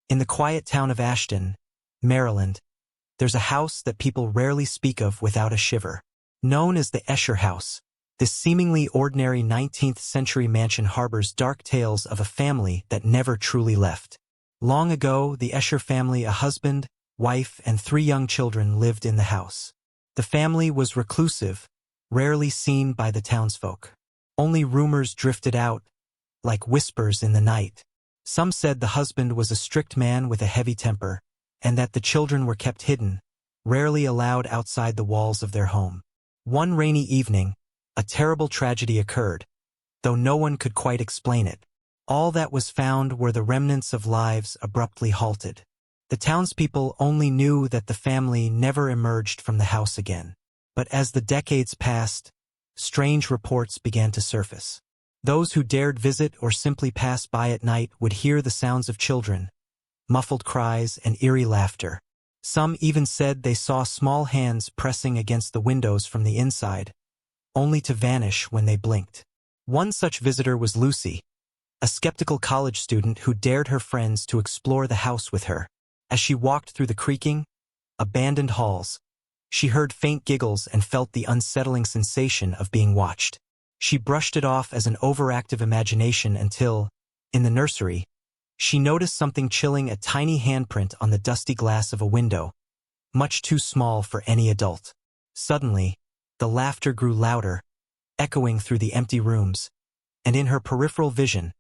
In the quiet town of Ashton, Maryland, there's a house that people rarely speak of without a shiver. Known as the Escher House, this seemingly ordinary 19th-century mansion harbors dark tales of a family that never truly left. Long ago, the Escher family, a husband, wife, and 3 young children, lived in the house. The family was reclusive, rarely seen by the townsfolk. Only rumors drifted out, like whispers in the night. Some said the husband was a strict man with a heavy temper, and that the children were kept hidden, rarely allowed outside the walls of their home. One rainy evening, a terrible tragedy occurred, though no one could quite explain it. All that was found were the remnants of lives abruptly halted. The townspeople only knew that the family never emerged from the house again. But as the decades passed, strange reports began to surface. Those who dared visit or simply pass by at night would hear the sounds of children, muffled cries, and eerie laughter. Some even said they saw small hands pressing against the windows from the inside, only to vanish when they blinked. One such visitor was Lucy, a skeptical college student who dared her friends to explore the house with her. As she walked through the creaking, abandoned halls, she heard faint giggles and felt the unsettling sensation of being watched. She brushed it off as an overactive imagination until, in the nursery, she noticed something chilling: a tiny handprint on the dusty glass of a window, much too small for any adult. Suddenly, the laughter grew louder, echoing through the empty rooms, and in her peripheral vision,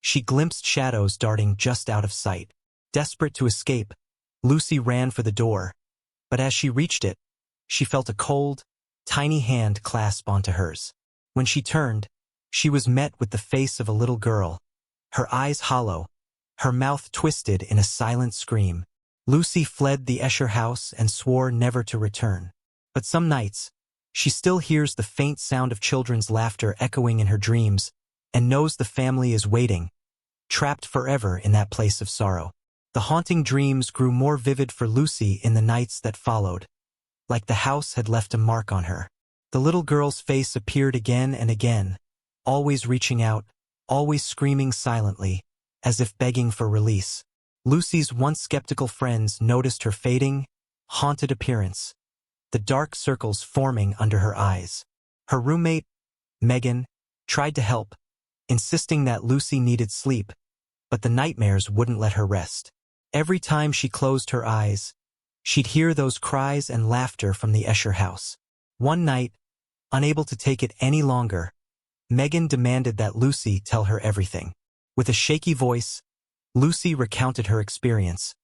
she glimpsed shadows darting just out of sight. Desperate to escape, Lucy ran for the door, but as she reached it, she felt a cold, tiny hand clasp onto hers. When she turned, she was met with the face of a little girl, her eyes hollow, her mouth twisted in a silent scream. Lucy fled the Escher house and swore never to return. But some nights, she still hears the faint sound of children's laughter echoing in her dreams, and knows the family is waiting, trapped forever in that place of sorrow. The haunting dreams grew more vivid for Lucy in the nights that followed, like the house had left a mark on her. The little girl's face appeared again and again, always reaching out, always screaming silently, as if begging for release. Lucy's once skeptical friends noticed her fading, haunted appearance, the dark circles forming under her eyes. Her roommate, Megan, tried to help, insisting that Lucy needed sleep, but the nightmares wouldn't let her rest. Every time she closed her eyes, she'd hear those cries and laughter from the Escher house. One night, unable to take it any longer, Megan demanded that Lucy tell her everything. With a shaky voice, Lucy recounted her experience,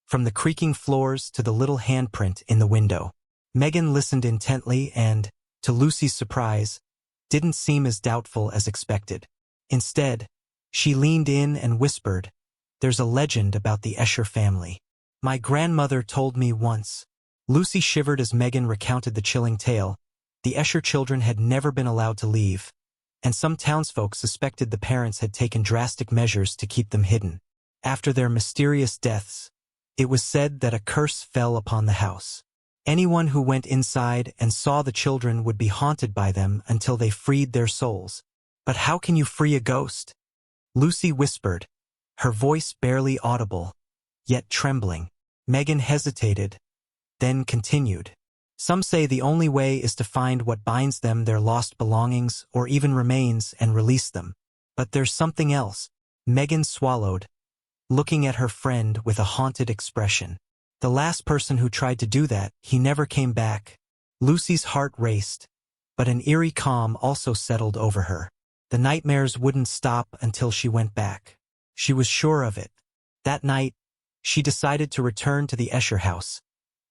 from the creaking floors to the little handprint in the window. Megan listened intently and, to Lucy's surprise, didn't seem as doubtful as expected. Instead, she leaned in and whispered, "There's a legend about the Escher family. My grandmother told me once." Lucy shivered as Megan recounted the chilling tale. The Escher children had never been allowed to leave, and some townsfolk suspected the parents had taken drastic measures to keep them hidden. After their mysterious deaths, it was said that a curse fell upon the house. Anyone who went inside and saw the children would be haunted by them until they freed their souls. "But how can you free a ghost?" Lucy whispered, her voice barely audible, yet trembling. Megan hesitated, then continued. "Some say the only way is to find what binds them, their lost belongings, or even remains, and release them. But there's something else." Megan swallowed, looking at her friend with a haunted expression. "The last person who tried to do that, he never came back." Lucy's heart raced, but an eerie calm also settled over her. The nightmares wouldn't stop until she went back. She was sure of it. That night, she decided to return to the Escher house,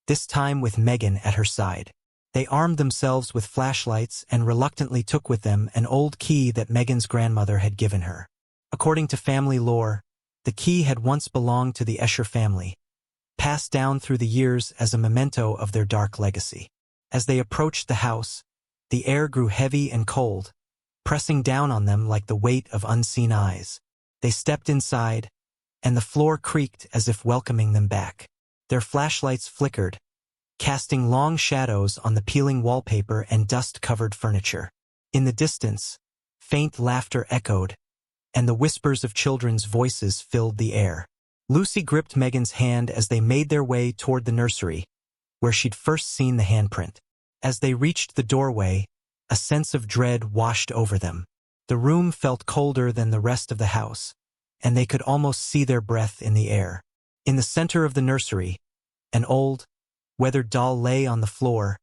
this time with Megan at her side. They armed themselves with flashlights and reluctantly took with them an old key that Megan's grandmother had given her. According to family lore, the key had once belonged to the Escher family, passed down through the years as a memento of their dark legacy. As they approached the house, the air grew heavy and cold, pressing down on them like the weight of unseen eyes. They stepped inside, and the floor creaked as if welcoming them back. Their flashlights flickered, casting long shadows on the peeling wallpaper and dust-covered furniture. In the distance, faint laughter echoed, and the whispers of children's voices filled the air. Lucy gripped Megan's hand as they made their way toward the nursery, where she'd first seen the handprint. As they reached the doorway, a sense of dread washed over them. The room felt colder than the rest of the house, and they could almost see their breath in the air. In the center of the nursery, an old, weathered doll lay on the floor,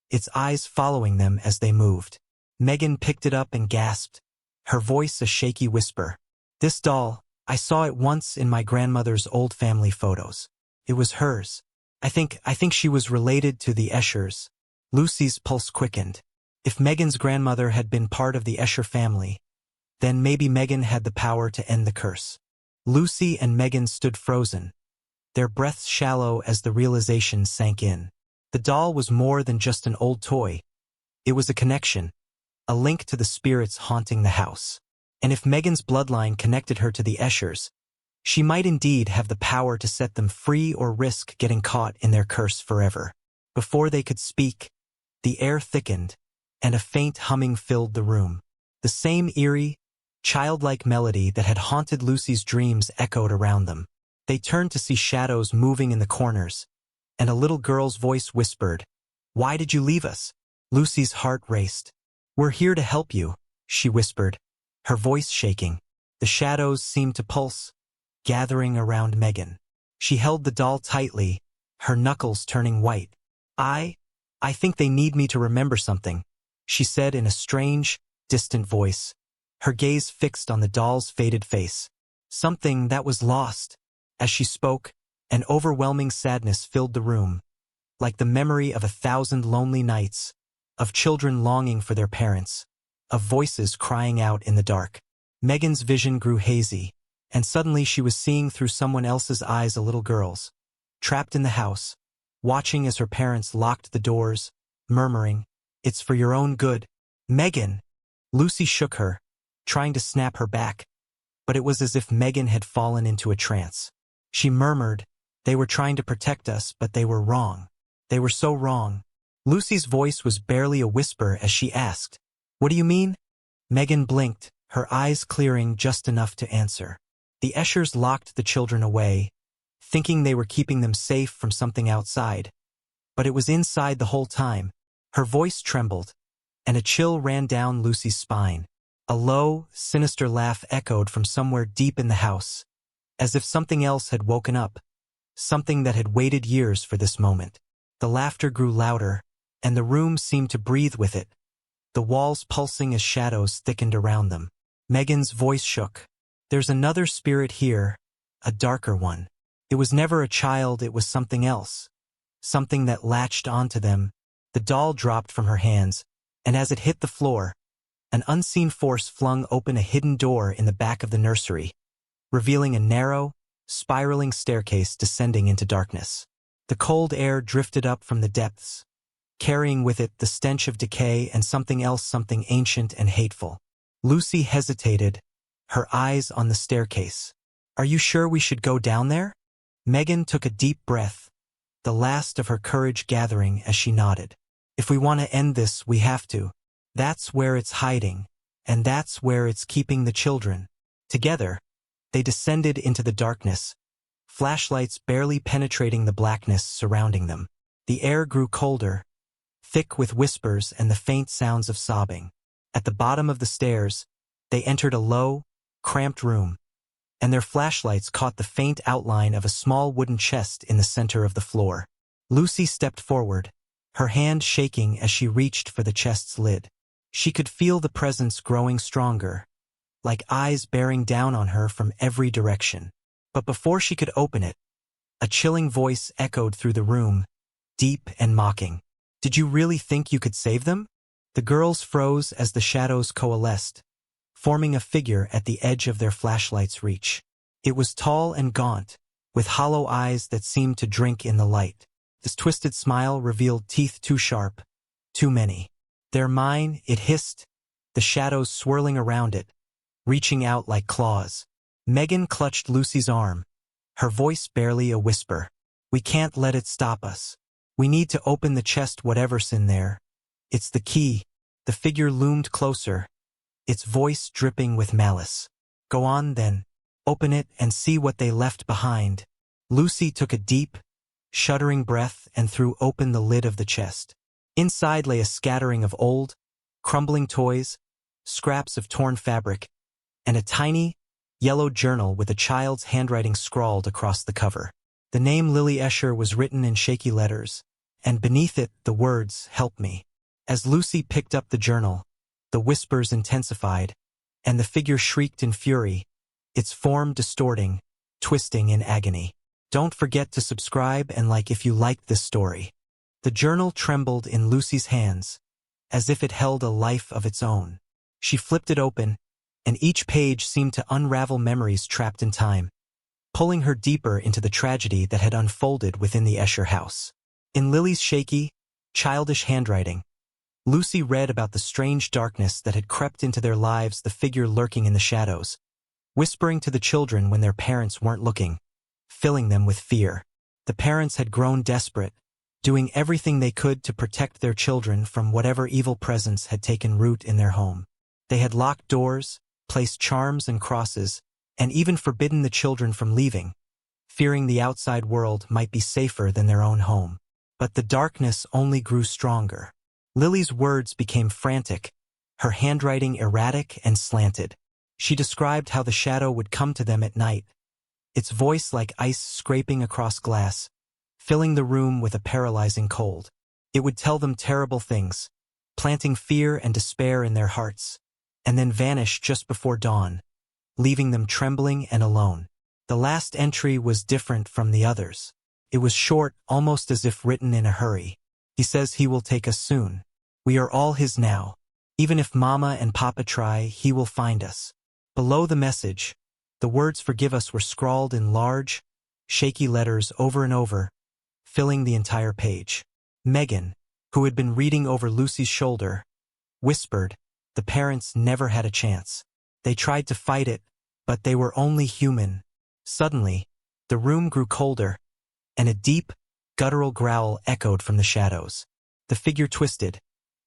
its eyes following them as they moved. Megan picked it up and gasped, her voice a shaky whisper. "This doll, I saw it once in my grandmother's old family photos. It was hers. I think she was related to the Eschers." Lucy's pulse quickened. If Megan's grandmother had been part of the Escher family, then maybe Megan had the power to end the curse. Lucy and Megan stood frozen, their breaths shallow as the realization sank in. The doll was more than just an old toy. It was a connection, a link to the spirits haunting the house. And if Megan's bloodline connected her to the Eschers, she might indeed have the power to set them free or risk getting caught in their curse forever. Before they could speak, the air thickened, and a faint humming filled the room. The same eerie, childlike melody that had haunted Lucy's dreams echoed around them. They turned to see shadows moving in the corners, and a little girl's voice whispered, "Why did you leave us?" Lucy's heart raced. "We're here to help you," she whispered, her voice shaking. The shadows seemed to pulse, gathering around Megan. She held the doll tightly, her knuckles turning white. I think they need me to remember something," she said in a strange, distant voice, her gaze fixed on the doll's faded face. "Something that was lost." As she spoke, an overwhelming sadness filled the room, like the memory of 1,000 lonely nights, of children longing for their parents, of voices crying out in the dark. Megan's vision grew hazy, and suddenly she was seeing through someone else's eyes, a little girl's, trapped in the house, watching as her parents locked the doors, murmuring, "It's for your own good." "Megan!" Lucy shook her, trying to snap her back, but it was as if Megan had fallen into a trance. She murmured, "They were trying to protect us, but they were wrong. They were so wrong." Lucy's voice was barely a whisper as she asked, "What do you mean?" Megan blinked, her eyes clearing just enough to answer. The Eschers locked the children away, thinking they were keeping them safe from something outside. But it was inside the whole time. Her voice trembled, and a chill ran down Lucy's spine. A low, sinister laugh echoed from somewhere deep in the house, as if something else had woken up, something that had waited years for this moment. The laughter grew louder, and the room seemed to breathe with it, the walls pulsing as shadows thickened around them. Megan's voice shook. "There's another spirit here, a darker one. It was never a child, it was something else, something that latched onto them." The doll dropped from her hands, and as it hit the floor, an unseen force flung open a hidden door in the back of the nursery, revealing a narrow, spiraling staircase descending into darkness. The cold air drifted up from the depths, carrying with it the stench of decay and something else, something ancient and hateful. Lucy hesitated, her eyes on the staircase. "Are you sure we should go down there?" Megan took a deep breath, the last of her courage gathering as she nodded. "If we want to end this, we have to. That's where it's hiding, and that's where it's keeping the children." Together, they descended into the darkness, flashlights barely penetrating the blackness surrounding them. The air grew colder, thick with whispers and the faint sounds of sobbing. At the bottom of the stairs, they entered a low, cramped room, and their flashlights caught the faint outline of a small wooden chest in the center of the floor. Lucy stepped forward, her hand shaking as she reached for the chest's lid. She could feel the presence growing stronger, like eyes bearing down on her from every direction. But before she could open it, a chilling voice echoed through the room, deep and mocking. "Did you really think you could save them?" The girls froze as the shadows coalesced, forming a figure at the edge of their flashlight's reach. It was tall and gaunt, with hollow eyes that seemed to drink in the light. This twisted smile revealed teeth too sharp, too many. "They're mine," it hissed, the shadows swirling around it, reaching out like claws. Megan clutched Lucy's arm, her voice barely a whisper. "We can't let it stop us. We need to open the chest, whatever's in there. It's the key." The figure loomed closer, its voice dripping with malice. "Go on then. Open it and see what they left behind. Lucy took a deep, shuddering breath and threw open the lid of the chest. Inside lay a scattering of old, crumbling toys, scraps of torn fabric, and a tiny, yellow journal with a child's handwriting scrawled across the cover. The name Lily Escher was written in shaky letters, and beneath it the words, "Help me." As Lucy picked up the journal, the whispers intensified, and the figure shrieked in fury, its form distorting, twisting in agony. Don't forget to subscribe and like if you liked this story. The journal trembled in Lucy's hands, as if it held a life of its own. She flipped it open, and each page seemed to unravel memories trapped in time, pulling her deeper into the tragedy that had unfolded within the Escher house. In Lily's shaky, childish handwriting, Lucy read about the strange darkness that had crept into their lives, the figure lurking in the shadows, whispering to the children when their parents weren't looking, filling them with fear. The parents had grown desperate, doing everything they could to protect their children from whatever evil presence had taken root in their home. They had locked doors, placed charms and crosses, and even forbidden the children from leaving, fearing the outside world might be safer than their own home. But the darkness only grew stronger. Lily's words became frantic, her handwriting erratic and slanted. She described how the shadow would come to them at night, its voice like ice scraping across glass, filling the room with a paralyzing cold. It would tell them terrible things, planting fear and despair in their hearts, and then vanish just before dawn, leaving them trembling and alone. The last entry was different from the others. It was short, almost as if written in a hurry. He says he will take us soon. We are all his now. Even if Mama and Papa try, he will find us. Below the message, the words "forgive us" were scrawled in large, shaky letters over and over, filling the entire page. Megan, who had been reading over Lucy's shoulder, whispered, "The parents never had a chance. They tried to fight it, but they were only human." Suddenly, the room grew colder, and a deep, guttural growl echoed from the shadows. The figure twisted,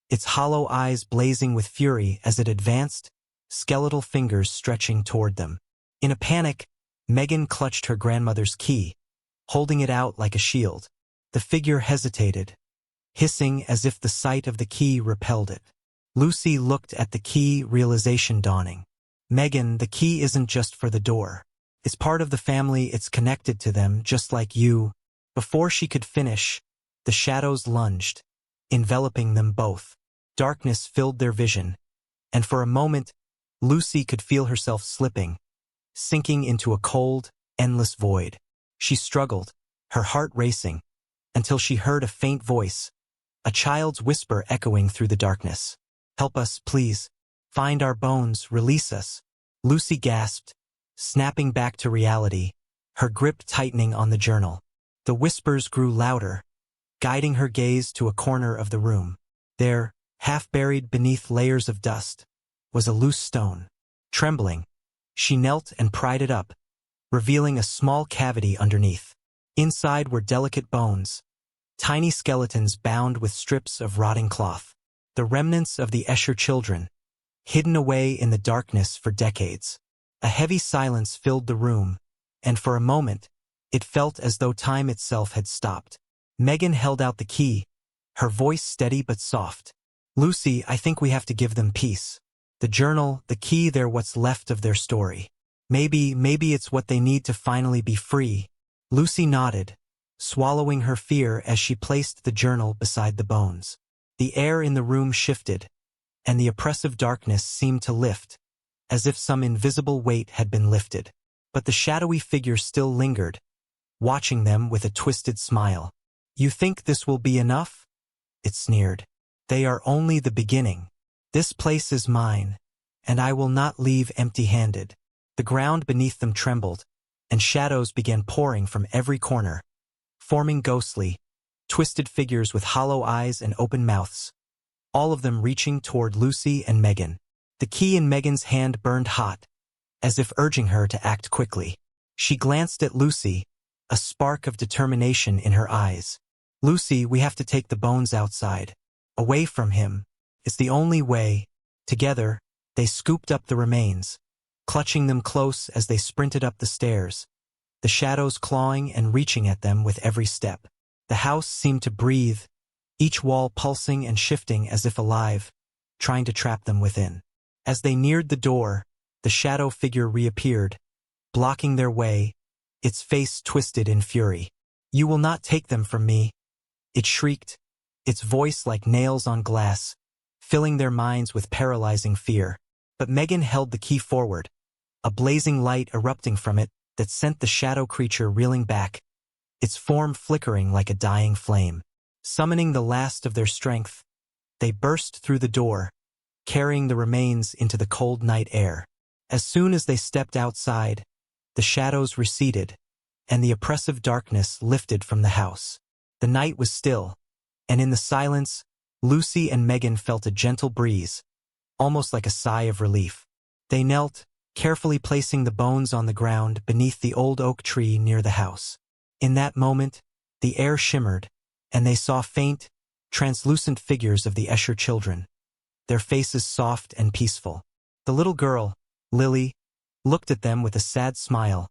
its hollow eyes blazing with fury as it advanced, skeletal fingers stretching toward them. In a panic, Megan clutched her grandmother's key, holding it out like a shield. The figure hesitated, hissing as if the sight of the key repelled it. Lucy looked at the key, realization dawning. "Megan, the key isn't just for the door. It's part of the family, it's connected to them, just like you." Before she could finish, the shadows lunged, enveloping them both. Darkness filled their vision, and for a moment, Lucy could feel herself slipping, sinking into a cold, endless void. She struggled, her heart racing, until she heard a faint voice, a child's whisper echoing through the darkness. "Help us, please. Find our bones, release us." Lucy gasped, snapping back to reality, her grip tightening on the journal. The whispers grew louder, guiding her gaze to a corner of the room. There, half buried beneath layers of dust, was a loose stone. Trembling, she knelt and pried it up, revealing a small cavity underneath. Inside were delicate bones, tiny skeletons bound with strips of rotting cloth, the remnants of the Escher children, hidden away in the darkness for decades. A heavy silence filled the room, and for a moment, it felt as though time itself had stopped. Megan held out the key, her voice steady but soft. "Lucy, I think we have to give them peace. The journal, the key, they're what's left of their story. Maybe it's what they need to finally be free." Lucy nodded, swallowing her fear as she placed the journal beside the bones. The air in the room shifted, and the oppressive darkness seemed to lift, as if some invisible weight had been lifted. But the shadowy figure still lingered, watching them with a twisted smile. "You think this will be enough?" it sneered. "They are only the beginning. This place is mine, and I will not leave empty-handed." The ground beneath them trembled, and shadows began pouring from every corner, forming ghostly, twisted figures with hollow eyes and open mouths, all of them reaching toward Lucy and Megan. The key in Megan's hand burned hot, as if urging her to act quickly. She glanced at Lucy, a spark of determination in her eyes. "Lucy, we have to take the bones outside. Away from him. It's the only way." Together, they scooped up the remains, clutching them close as they sprinted up the stairs, the shadows clawing and reaching at them with every step. The house seemed to breathe, each wall pulsing and shifting as if alive, trying to trap them within. As they neared the door, the shadow figure reappeared, blocking their way, its face twisted in fury. "You will not take them from me," it shrieked, its voice like nails on glass, filling their minds with paralyzing fear. But Megan held the key forward, a blazing light erupting from it that sent the shadow creature reeling back, its form flickering like a dying flame. Summoning the last of their strength, they burst through the door, carrying the remains into the cold night air. As soon as they stepped outside, the shadows receded, and the oppressive darkness lifted from the house. The night was still, and in the silence, Lucy and Megan felt a gentle breeze, almost like a sigh of relief. They knelt, carefully placing the bones on the ground beneath the old oak tree near the house. In that moment, the air shimmered, and they saw faint, translucent figures of the Escher children, their faces soft and peaceful. The little girl, Lily, looked at them with a sad smile,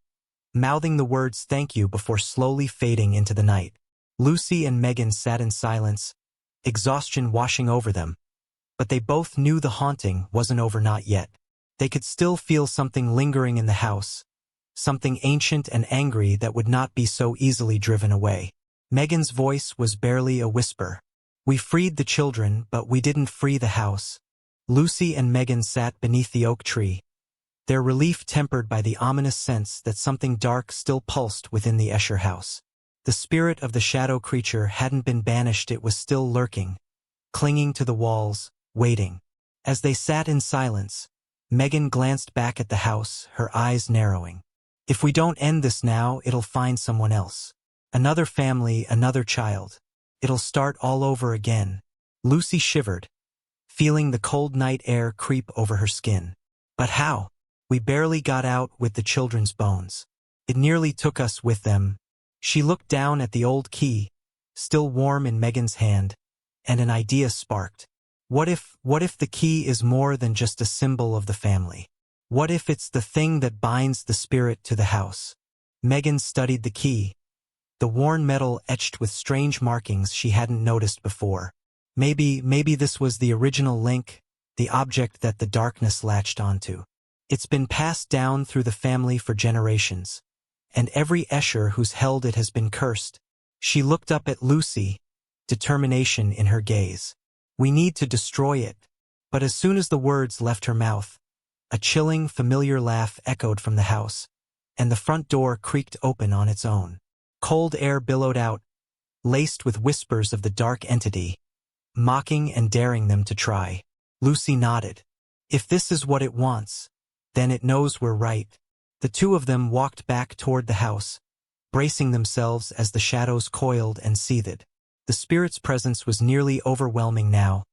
mouthing the words "thank you" before slowly fading into the night. Lucy and Megan sat in silence, exhaustion washing over them, but they both knew the haunting wasn't over not yet. They could still feel something lingering in the house, something ancient and angry that would not be so easily driven away. Megan's voice was barely a whisper. "We freed the children, but we didn't free the house." Lucy and Megan sat beneath the oak tree, their relief tempered by the ominous sense that something dark still pulsed within the Escher house. The spirit of the shadow creature hadn't been banished, it was still lurking, clinging to the walls, waiting. As they sat in silence, Megan glanced back at the house, her eyes narrowing. "If we don't end this now, it'll find someone else. Another family, another child. It'll start all over again." Lucy shivered, feeling the cold night air creep over her skin. "But how? We barely got out with the children's bones. It nearly took us with them." She looked down at the old key, still warm in Megan's hand, and an idea sparked. What if the key is more than just a symbol of the family? What if it's the thing that binds the spirit to the house? Megan studied the key, the worn metal etched with strange markings she hadn't noticed before. Maybe this was the original link, the object that the darkness latched onto. It's been passed down through the family for generations, and every Escher who's held it has been cursed. She looked up at Lucy, determination in her gaze. "We need to destroy it." But as soon as the words left her mouth, a chilling, familiar laugh echoed from the house, and the front door creaked open on its own. Cold air billowed out, laced with whispers of the dark entity, mocking and daring them to try. Lucy nodded. "If this is what it wants, then it knows we're right." The two of them walked back toward the house, bracing themselves as the shadows coiled and seethed. The spirit's presence was nearly overwhelming now,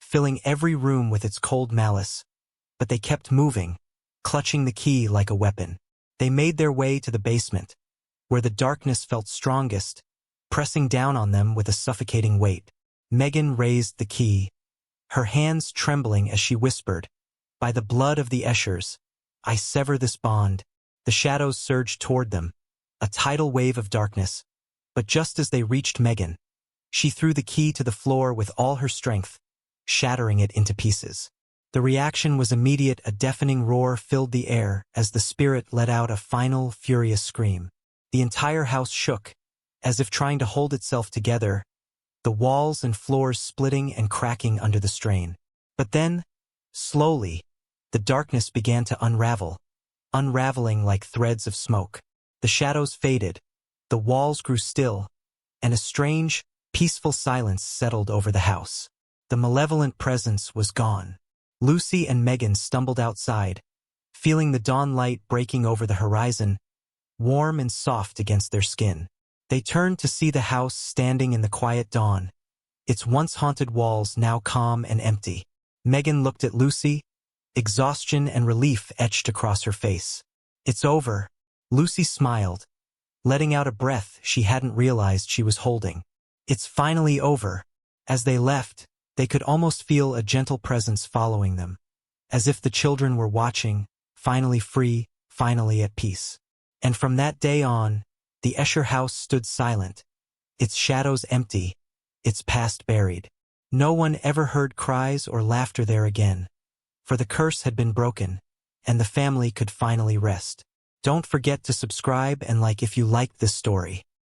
filling every room with its cold malice, but they kept moving, clutching the key like a weapon. They made their way to the basement, where the darkness felt strongest, pressing down on them with a suffocating weight. Megan raised the key, her hands trembling as she whispered, "By the blood of the Eschers, I sever this bond." The shadows surged toward them, a tidal wave of darkness, but just as they reached Megan, she threw the key to the floor with all her strength, shattering it into pieces. The reaction was immediate. A deafening roar filled the air as the spirit let out a final, furious scream. The entire house shook, as if trying to hold itself together, the walls and floors splitting and cracking under the strain. But then, slowly, the darkness began to unraveling like threads of smoke. The shadows faded, the walls grew still, and a strange, peaceful silence settled over the house. The malevolent presence was gone. Lucy and Megan stumbled outside, feeling the dawn light breaking over the horizon, warm and soft against their skin. They turned to see the house standing in the quiet dawn, its once haunted walls now calm and empty. Megan looked at Lucy, exhaustion and relief etched across her face. "It's over." Lucy smiled, letting out a breath she hadn't realized she was holding. "It's finally over." As they left, they could almost feel a gentle presence following them, as if the children were watching, finally free, finally at peace. And from that day on, the Escher house stood silent, its shadows empty, its past buried. No one ever heard cries or laughter there again, for the curse had been broken, and the family could finally rest. Don't forget to subscribe and like if you liked this story.